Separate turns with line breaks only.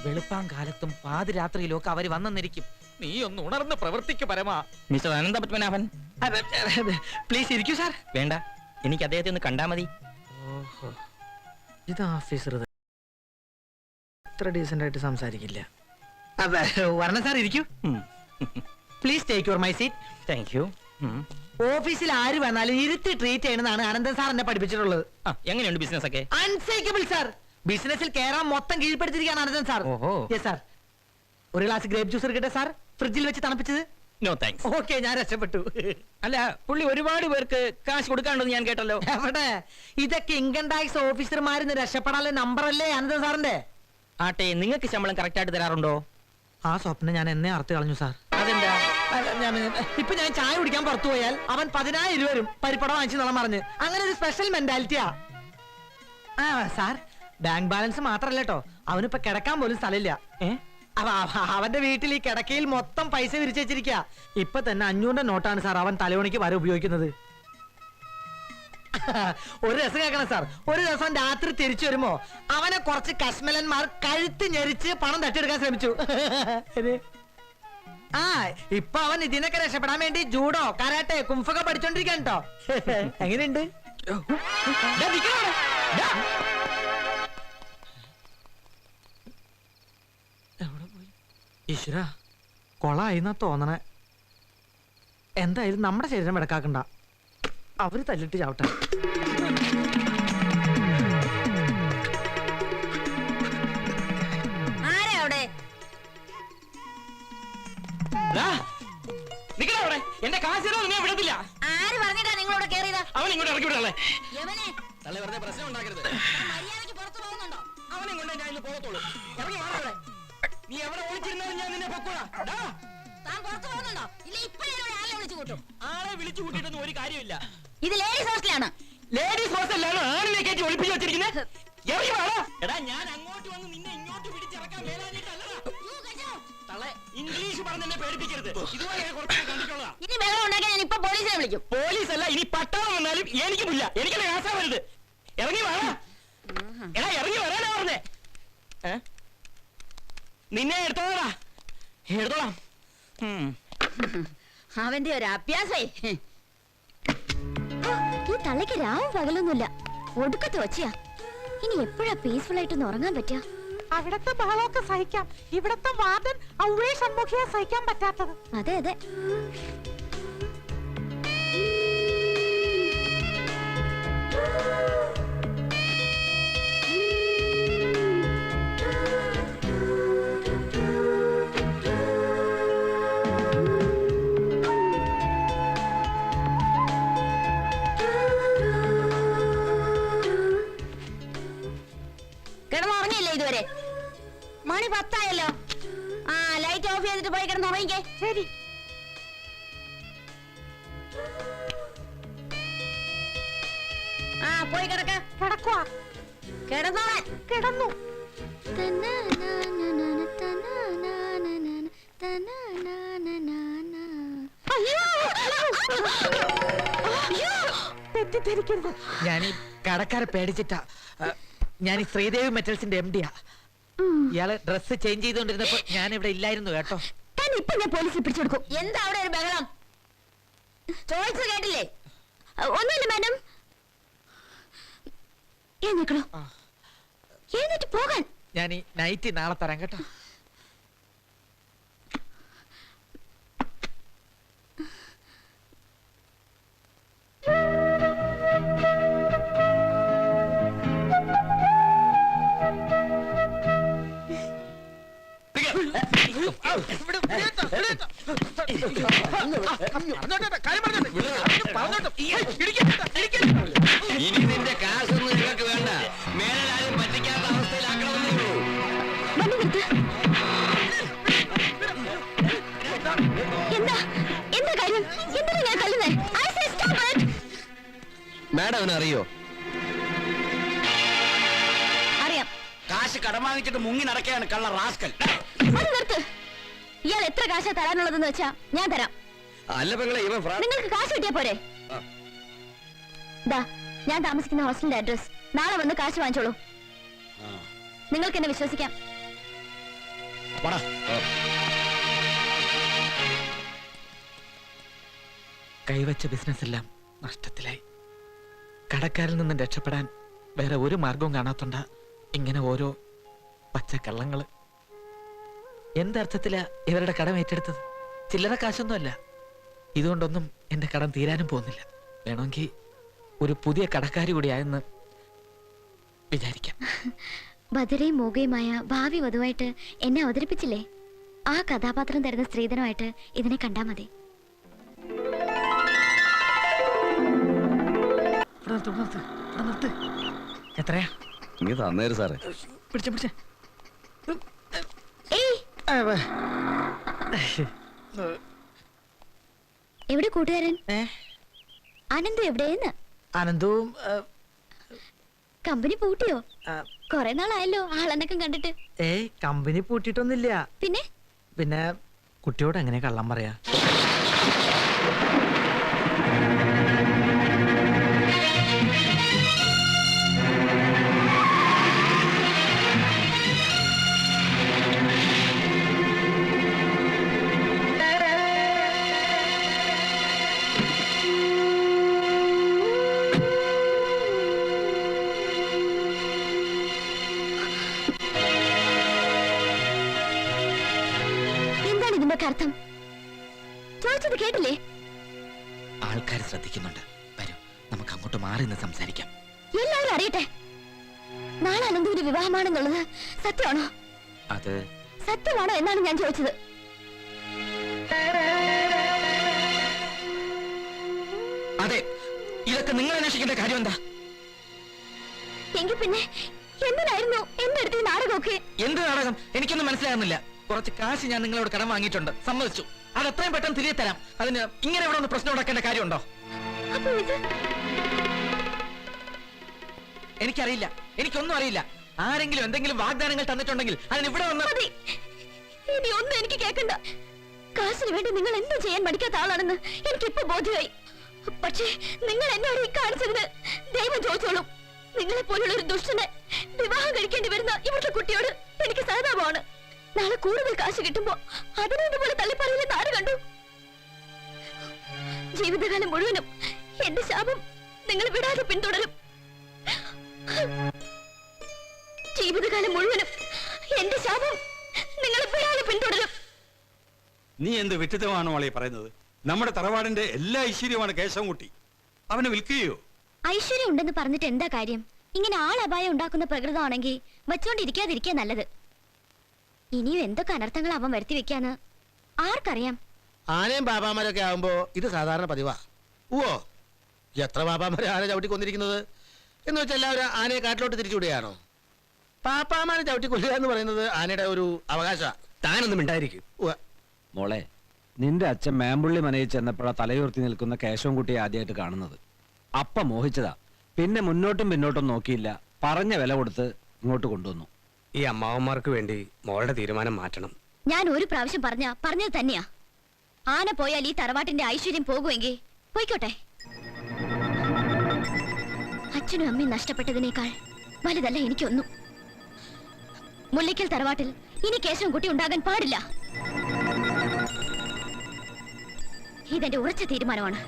വെളുപ്പാങ്കാലത്തും പാതിരാത്രിയിലും ഒക്കെ അവര് വന്നെന്നിരിക്കും. നീ ഒന്ന് ഉണർന്ന് പ്രവർത്തിക്ക് പരമാ.
മിസ്റ്റർ അനന്തപത്മനാഭൻ,
പ്ലീസ് ഇരിക്കൂ സാർ.
വേണ്ട, എനിക്ക് അദ്ദേഹത്തെ ഒന്ന് കണ്ടാ മതി.
ഓഹോ, ഇത് ഓഫീസർ ഇത്ര ഡീസന്റ് ആയിട്ട് സംസാരിക്കില്ല. വരണം സാർ, ഇരിക്കൂ. Please take your my seat.
Thank you.
ഓഫീസിൽ ആര് വന്നാലും ഇരുത്തി ട്രീറ്റ് ചെയ്യണമെന്നാണ് അനന്തൻ സാർ എന്നെ പഠിപ്പിച്ചിട്ടുള്ളത്.
എങ്ങനെയുണ്ട് ബിസിനസ് ഒക്കെ?
അൺസൈക്കബിൾ സാർ. ബിസിനസ്സിൽ കേറാൻ മൊത്തം കീഴ്പ്പെടുത്തിരിക്കുകയാണ് അനന്തൻ സാർ. സാർ, ഒരു ഗ്ലാസ് ഗ്രേപ്പ് ജ്യൂസ് എടുക്കട്ടെ സാർ? ഫ്രിഡ്ജിൽ വെച്ച് തണുപ്പിച്ചത്.
No thanks.
ഓക്കെ, ഞാൻ രക്ഷപ്പെട്ടു.
അല്ല, പുള്ളി ഒരുപാട് പേർക്ക് കാശ് കൊടുക്കാണ്ടെന്ന് ഞാൻ കേട്ടല്ലോ.
എവിടെ? ഇതൊക്കെ ഇൻകം ടാക്സ് ഓഫീസർമാരിന്ന് രക്ഷപ്പെടാനുള്ള നമ്പർ അല്ലേ അനന്തൻ സാറിന്റെ?
ആട്ടെ, നിങ്ങൾക്ക് ശമ്പളം കറക്റ്റ് ആയിട്ട് തരാറുണ്ടോ?
ആ സ്വപ്നം ഞാൻ എന്നെ അറുത്ത് കളഞ്ഞു സാർ.
അതെന്താ?
ഇപ്പൊ ഞാൻ ചായ കുടിക്കാൻ പുറത്തു പോയാൽ അവൻ 10,000 രൂപ വരും പരിപ്പട വാങ്ങിച്ചു നളം പറഞ്ഞ്. അങ്ങനെ ഒരു സ്പെഷ്യൽ മെന്റാലിറ്റിയാ. ആ സാർ, ബാങ്ക് ബാലൻസ് മാത്രല്ല കേട്ടോ, അവനിപ്പോ കിടക്കാൻ പോലും സ്ഥലമില്ല. അവന്റെ വീട്ടിൽ ഈ കിടക്കയിൽ മൊത്തം പൈസ വിരിച്ചു വെച്ചിരിക്കുക. ഇപ്പൊ തന്നെ 500 നോട്ടാണ് സാർ അവൻ തലവണിക്ക് വരെ ഉപയോഗിക്കുന്നത്. ഒരു രസം കേൾക്കണം സാർ, ഒരു ദിവസം രാത്രി തിരിച്ചു വരുമ്പോ അവനെ കുറച്ച് കശ്മലന്മാർ കഴുത്ത് ഞെരിച്ച് പണം തട്ടിയെടുക്കാൻ ശ്രമിച്ചു. ആ, ഇപ്പൊ അവൻ ഇതിനൊക്കെ രക്ഷപ്പെടാൻ വേണ്ടി ജൂഡോ, കരാട്ടെ, കുംഫൊക്കെ പഠിച്ചോണ്ടിരിക്കാൻ കേട്ടോ. എങ്ങനെയുണ്ട്? ഈശ്വര, കൊളായിന്നാ തോന്നണേ. എന്തായാലും നമ്മുടെ ശരീരം വെടക്കാക്കണ്ട, അവര് തല്ലിട്ട് ചാവട്ടെ.
എന്റെ കാശിനോ നീ വിടത്തില്ല.
ആര് പറഞ്ഞിട്ടാ നിങ്ങളോട് കേറിയതാ?
അവൻ ഇങ്ങോട്ട് ഇറക്കി വിടാളെ.
വെറുതെ
പ്രശ്നം ഉണ്ടാക്കരുത്.
മര്യാദയ്ക്ക് പുറത്തു പോകുന്നുണ്ടോ?
അവനെ കൊണ്ട് ഞാൻ ഇന്ന് പോകത്തുള്ളൂ. ഇറങ്ങി വാ. നീ എവിടെ ഒളിച്ചിരുന്നാലും ഞാൻ നിന്നെ പൊക്കോളാ.
താൻ പുറത്തു പോകുന്നുണ്ടോ? ഇല്ല, ഇപ്പൊ ഞാൻ ആളെ വിളിച്ചു കൂട്ടും.
ആളെ വിളിച്ചു കൂട്ടിയിട്ടൊന്നും ഒരു കാര്യമില്ല.
ഇത് ലേഡീസ് ഹോസ്റ്റലാണ്.
ലേഡീസ് ഹോസ്റ്റലാണ് ആണിനെ കയറ്റി ഒളിപ്പിച്ചു വെച്ചിരിക്കുന്നത്. ഇറങ്ങി വാടാ. എടാ, ഞാൻ അങ്ങോട്ട് വന്ന് നിന്നെ ഇങ്ങോട്ട് പിടിച്ചിറക്കാൻ മേലാഞ്ഞിട്ടല്ലടാ. ഇംഗ്ലീഷ് പറഞ്ഞ് എന്നെ പേടിപ്പിക്കരുത്. ഇതുപോലെ കുറച്ച് കണ്ടിട്ടുള്ളതാ.
ഇനി ബഹളം ഉണ്ടാക്കാൻ ഞാൻ ഇപ്പൊ പോലീസിനെ വിളിക്കും.
പോലീസ് അല്ല, ഇനി പട്ടാളം വന്നാലും എനിക്കുമില്ല. എനിക്കല്ലേ ആശാ വരുത്. ഇറങ്ങി വാടാ. എടാ, ഇറങ്ങി വരാനാ പറഞ്ഞേ. നിന്നെ എടുത്തോളാ. എടുത്തോളാം.
അവന്റെ ഒരു അഭ്യാസേ. ഈ തള്ളയ്ക്ക് രാവും പകലൊന്നുമില്ല, ഒടുക്കത്ത് വച്ചിയാ. ഇനി എപ്പോഴാ പീസ്ഫുൾ ആയിട്ടൊന്ന് ഉറങ്ങാൻ പറ്റാ?
അവിടത്തെ ബഹളമൊക്കെ സഹിക്കാം, ഇവിടത്തെ വാർഡൻ ഔവേ ഷൺമുഖിയെ സഹിക്കാൻ പറ്റാത്തത്.
അതെ അതെ. കിടന്നുറങ്ങിയില്ലേ ഇതുവരെ? മണി 10 ആയല്ലോ. ആ, ലൈറ്റ് ഓഫ് ചെയ്തിട്ട് പോയി കിടന്നുറങ്ങിക്കേ.
ശരി.
ആ, പോയി കിടക്ക.
കിടക്കുവാ.
കിടന്നോളാൻ.
കിടന്നു. തെറ്റിദ്ധരിക്കരുത്.
ഞാൻ ഈ കടക്കാരെ പേടിച്ചിട്ടാ. ഞാൻ ഈ ശ്രീദേവി മെറ്റൽസിന്റെ MD-യാ. ഇയാള് ഡ്രസ് ചേഞ്ച് ചെയ്തോണ്ടിരുന്നപ്പോ ഞാൻ ഇവിടെ ഇല്ലായിരുന്നു കേട്ടോ.
ഇപ്പൊ ഞാൻ പോലീസിൽ പിടിച്ചെടുക്കും. എന്താ അവിടെ ഒരു ബഹളം? ചോദിച്ചത് കേട്ടില്ലേ? ഒന്നുമില്ല മാഡം. എഴുന്നേക്കണോ? എഴുന്നേറ്റ് പോകാൻ.
ഞാൻ ഈ നൈറ്റ് നാളെ തരാം കേട്ടോ.
ഇനി നിന്റെ കാശൊന്നും നിങ്ങൾക്ക് വേണ്ട. മേലാരും പറ്റിക്കാത്ത അവസ്ഥയിലാക്കണമെന്നേ ഉള്ളൂ. മാഡം അറിയോ?
അറിയാം.
കാശ് കടം വാങ്ങിച്ചിട്ട് മുങ്ങി നടക്കുകയാണ് കള്ള റാസ്കൽ.
ഇയാൾ എത്ര കാശാ തരാനുള്ളതെന്ന് വെച്ചാ ഞാൻ തരാം.
അല്ല പെങ്ങളെ, ഇവൻ
നിങ്ങൾക്ക് കാശ് കിട്ടിയാ പോരെ? ദാ, ഞാൻ താമസിക്കുന്ന ഹോസ്റ്റലിന്റെ അഡ്രസ് നാളെ വന്ന് കാശ് വാങ്ങിച്ചോളൂ. നിങ്ങൾക്ക് എന്നെ വിശ്വസിക്കാം.
കൈവച്ച ബിസിനസ് എല്ലാം നഷ്ടത്തിലായി. കടക്കാരിൽ നിന്നും രക്ഷപ്പെടാൻ വേറെ ഒരു മാർഗവും കാണാത്തോണ്ട ഇങ്ങനെ ഓരോ പച്ചക്കള്ളങ്ങള്. എന്തർത്ഥത്തിലാ ഇവരുടെ കടം ഏറ്റെടുത്തത്? ചില്ലറ കാശൊന്നുമല്ല. ഇതുകൊണ്ടൊന്നും എന്റെ കടം തീരാനും പോകുന്നില്ല. വേണമെങ്കിൽ ഒരു പുതിയ കടക്കാരി കൂടിയായെന്ന് വിചാരിക്കാം.
ബദരയും മൂകയുമായ ഭാവി വധുവായിട്ട് എന്നെ അവതരിപ്പിച്ചില്ലേ? ആ കഥാപാത്രം തരുന്ന സ്ത്രീധനമായിട്ട് ഇതിനെ കണ്ടാ മതി.
എത്രയാ?
തന്നേര് സാറേ.
പിടിച്ച പിടിച്ച.
എവിടെ കൂട്ടുകാരൻ? അനന്തു എവിടെയെന്ന്?
അനന്തവും
കമ്പനി പൂട്ടിയോ? കൊറേ നാളായല്ലോ ആളെന്നൊക്കെ കണ്ടിട്ട്.
കമ്പനി പൂട്ടിയിട്ടൊന്നുമില്ല.
പിന്നെ
പിന്നെ കുട്ടിയോട് എങ്ങനെ കള്ളം പറയാ?
എന്താണ് ഇതിന്റെ അർത്ഥം? ചോദിച്ചത് കേട്ടില്ലേ?
ആൾക്കാർ ശ്രദ്ധിക്കുന്നുണ്ട്. വരൂ, നമുക്ക് അങ്ങോട്ട് മാറി നിന്ന് സംസാരിക്കാം.
എല്ലാവരും അറിയട്ടെ. നാളെ അനന്തുവിന്റെ വിവാഹമാണെന്നുള്ളത് സത്യമാണോ?
അത്
സത്യമാണോ എന്നാണ് ഞാൻ ചോദിച്ചത്.
അതെ. ഇതൊക്കെ നിങ്ങൾ അന്വേഷിക്കേണ്ട കാര്യം എന്താ?
എങ്കിൽ പിന്നെ എന്തിനായിരുന്നു എന്റെ അടുത്ത് ഈ നാടകമൊക്കെ?
എന്ത് നാടകം? എനിക്കൊന്നും മനസ്സിലാകുന്നില്ല. കുറച്ച് കാശ് ഞാൻ നിങ്ങളോട് കടം വാങ്ങിയിട്ടുണ്ട്, സമ്മതിച്ചു. അത് എത്രയും പെട്ടെന്ന് തിരികെ തരാം. അതിന് ഇങ്ങനെ ഇവിടെ ഒന്ന് പ്രശ്നം ഉണ്ടാക്കേണ്ട കാര്യമുണ്ടോ?
അപ്പൊ ഇത്
എനിക്കറിയില്ല, എനിക്കൊന്നും അറിയില്ല. ആരെങ്കിലും എന്തെങ്കിലും വാഗ്ദാനങ്ങൾ തന്നിട്ടുണ്ടെങ്കിൽ അതിന് ഇവിടെ വന്ന്
മതി. ഇനി ഒന്നും എനിക്ക് കേൾക്കണ്ട. കാശിന് വേണ്ടി നിങ്ങൾ എന്തും ചെയ്യാൻ പഠിക്കാത്ത ആളാണെന്ന് എനിക്കിപ്പോ ബോധ്യമായി. പക്ഷേ നിങ്ങൾ എന്നോട് ഈ കാണിച്ചതിന് ദൈവം ചോദിച്ചോളും. നിങ്ങളെ പോലുള്ള ഒരു ദുഷ്ടനെ വിവാഹം കഴിക്കേണ്ടി വരുന്ന ഇവിടുത്തെ കുട്ടിയോട് എനിക്ക് സഹതാപമാണ്. നാളെ കൂടുതൽ കാശ് കിട്ടുമ്പോ അതിനെ പോലെ തള്ളിപ്പറയില്ലെന്ന് ആര് കണ്ടു? ജീവിതകാലം മുഴുവനും എന്റെ ശാപം നിങ്ങൾ വിടാതെ പിന്തുടരും. ജീവിതകാലം മുഴുവനും എന്റെ ശാപം നിങ്ങൾ വിടാതെ പിന്തുടരും.
നീ എന്ത് വിട്ടിത്തമാണ് മോളെ പറയുന്നത്? നമ്മുടെ തറവാടിന്റെ എല്ലാ ഐശ്വര്യമാണ് കേശവൻകുട്ടി. അവനെ വിൽക്കുകയോ?
ഐശ്വര്യം ഉണ്ടെന്ന് പറഞ്ഞിട്ട് എന്താ കാര്യം? ഇങ്ങനെ ആളപായം ഉണ്ടാക്കുന്ന പ്രകൃതമാണെങ്കിൽ വെച്ചോണ്ടിരിക്കാതിരിക്കാ നല്ലത്. ഇനിയും എന്തൊക്കെ അനർത്ഥങ്ങൾ അവൻ വരുത്തി വെക്കാന്ന് ആർക്കറിയാം?
ആനയും ബാബാമാരൊക്കെ ആവുമ്പോ ഇത് സാധാരണ പതിവാ. ഓ, എത്ര ബാബാമാരെ ആന ചവിട്ടി കൊന്നിരിക്കുന്നത് എന്ന് വെച്ചാൽ എല്ലാവരും ആനയെ കാട്ടിലോട്ട് തിരിച്ചുവിടുകയാണോ? പാപ്പാമാരെ ചവിട്ടി കൊല്ലുക എന്ന് പറയുന്നത് ആനയുടെ ഒരു അവകാശ.
താനൊന്നും ഉണ്ടായിരിക്കും.
മോളെ, നിന്റെ അച്ഛൻ മേമ്പുള്ളി മനയിൽ ചെന്നപ്പോഴാ തലയുയർത്തി നിൽക്കുന്ന കേശവൻകുട്ടിയെ ആദ്യമായിട്ട് കാണുന്നത്. അപ്പ മോഹിച്ചതാ. പിന്നെ മുന്നോട്ടും പിന്നോട്ടും നോക്കിയില്ല. പറഞ്ഞ വില കൊടുത്ത് ഇങ്ങോട്ട് കൊണ്ടുവന്നു.
ഈ അമ്മാവന്മാർക്ക് വേണ്ടി മോളുടെ തീരുമാനം മാറ്റണം.
ഞാൻ ഒരു പ്രാവശ്യം പറഞ്ഞത് തന്നെയാ. ആന പോയാൽ ഈ തറവാട്ടിന്റെ ഐശ്വര്യം പോകുമെങ്കിൽ പോയിക്കോട്ടെ. അച്ഛനും അമ്മയും നഷ്ടപ്പെട്ടതിനേക്കാൾ വലുതല്ല എനിക്കൊന്നും. മുല്ലയ്ക്കൽ തറവാട്ടിൽ ഇനി കേശവൻകുട്ടി ഉണ്ടാകാൻ പാടില്ല. ഇതെന്റെ ഉറച്ച തീരുമാനമാണ്.